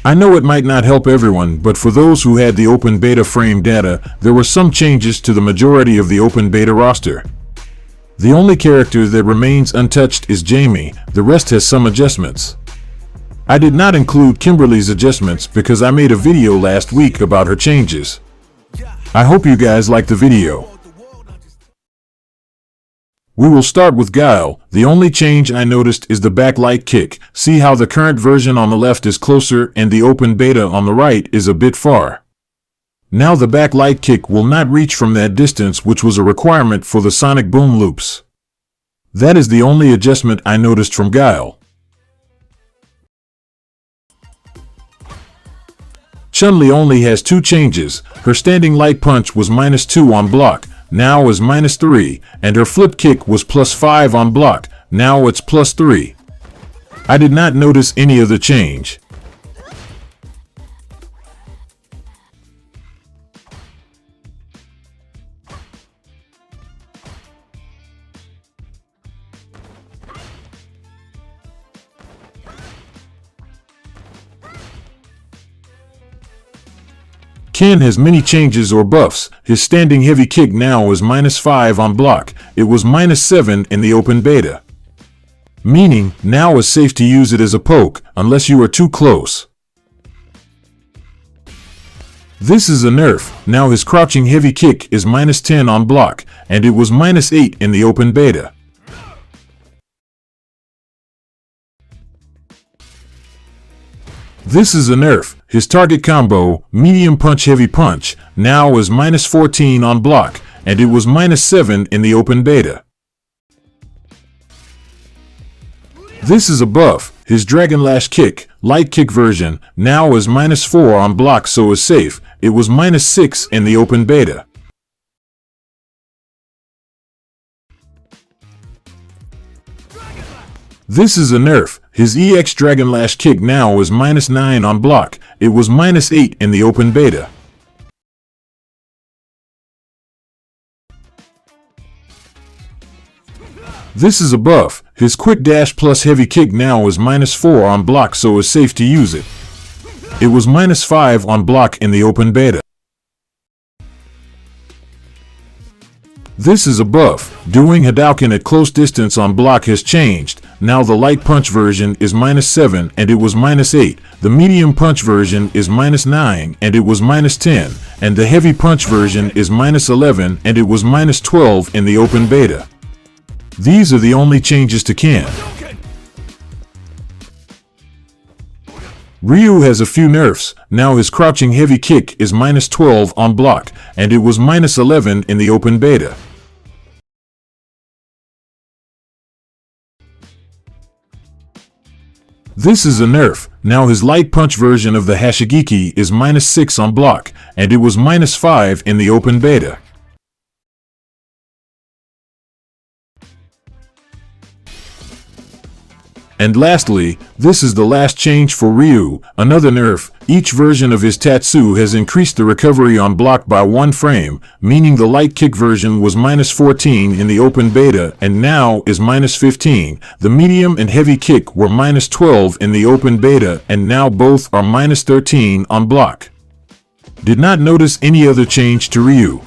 I know it might not help everyone, but for those who had the open beta frame data, there were some changes to the majority of the open beta roster. The only character that remains untouched is Jamie, the rest has some adjustments. I did not include Kimberly's adjustments because I made a video last week about her changes. I hope you guys like the video. We will start with Guile. The only change I noticed is the backlight kick. See how the current version on the left is closer and the open beta on the right is a bit far. Now the backlight kick will not reach from that distance, which was a requirement for the sonic boom loops. That is the only adjustment I noticed from Guile. Chun Li only has two changes. Her standing light punch was -2 on block, now is -3, and her flip kick was +5 on block, now it's +3. I did not notice any other change. Ken has many changes or buffs. His standing heavy kick now is -5 on block. It was -7 in the open beta. Meaning, now is safe to use it as a poke, unless you are too close. This is a nerf. Now his crouching heavy kick is -10 on block, and it was -8 in the open beta. This is a nerf. His target combo, medium punch heavy punch, now is -14 on block, and it was -7 in the open beta. This is a buff. His Dragon Lash kick, light kick version, now is -4 on block, so is safe. It was -6 in the open beta. This is a nerf. His EX Dragon Lash kick now is -9 on block. It was -8 in the open beta. This is a buff. His quick dash plus heavy kick now is -4 on block, so is safe to use it. It was -5 on block in the open beta. This is a buff. Doing Hadouken at close distance on block has changed. Now the light punch version is -7 and it was -8. The medium punch version is -9 and it was -10. And the heavy punch version is -11 and it was -12 in the open beta. These are the only changes to Ken. Ryu has a few nerfs. Now his crouching heavy kick is -12 on block, and it was -11 in the open beta. This is a nerf. Now his light punch version of the Hashigeki is -6 on block, and it was -5 in the open beta. And lastly, this is the last change for Ryu, another nerf. Each version of his Tatsu has increased the recovery on block by 1 frame, meaning the light kick version was -14 in the open beta and now is -15. The medium and heavy kick were -12 in the open beta and now both are -13 on block. Did not notice any other change to Ryu.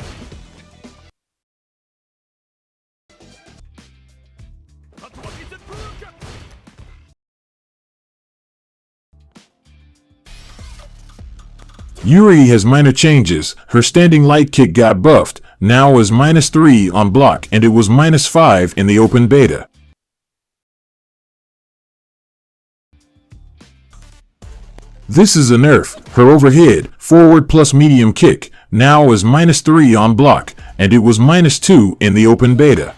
Juri has minor changes. Her standing light kick got buffed, now is -3 on block, and it was -5 in the open beta. This is a nerf. Her overhead, forward plus medium kick, now is -3 on block, and it was -2 in the open beta.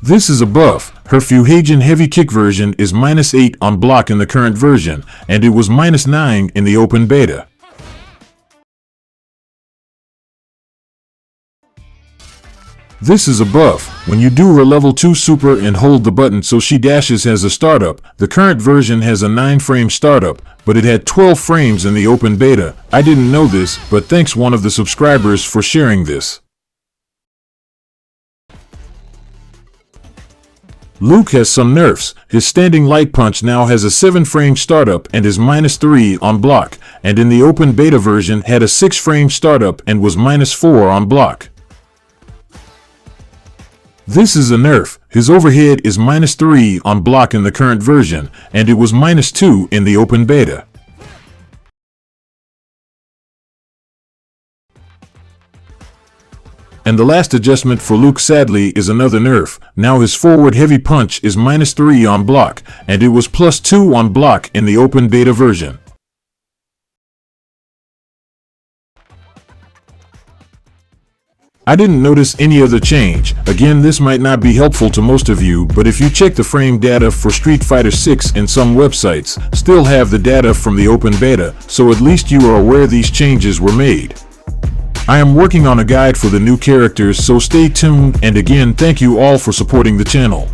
This is a buff. Her Fuhagen heavy kick version is -8 on block in the current version, and it was -9 in the open beta. This is a buff. When you do her level 2 super and hold the button so she dashes as a startup, the current version has a 9-frame startup, but it had 12 frames in the open beta. I didn't know this, but thanks one of the subscribers for sharing this. Luke has some nerfs. His standing light punch now has a 7-frame startup and is -3 on block, and in the open beta version had a 6-frame startup and was -4 on block. This is a nerf. His overhead is -3 on block in the current version, and it was -2 in the open beta. And the last adjustment for Luke, sadly, is another nerf. Now his forward heavy punch is -3 on block, and it was +2 on block in the open beta version. I didn't notice any other change. Again, this might not be helpful to most of you, but if you check the frame data for Street Fighter 6 in some websites, still have the data from the open beta, so at least you are aware these changes were made. I am working on a guide for the new characters, so stay tuned, and again, thank you all for supporting the channel.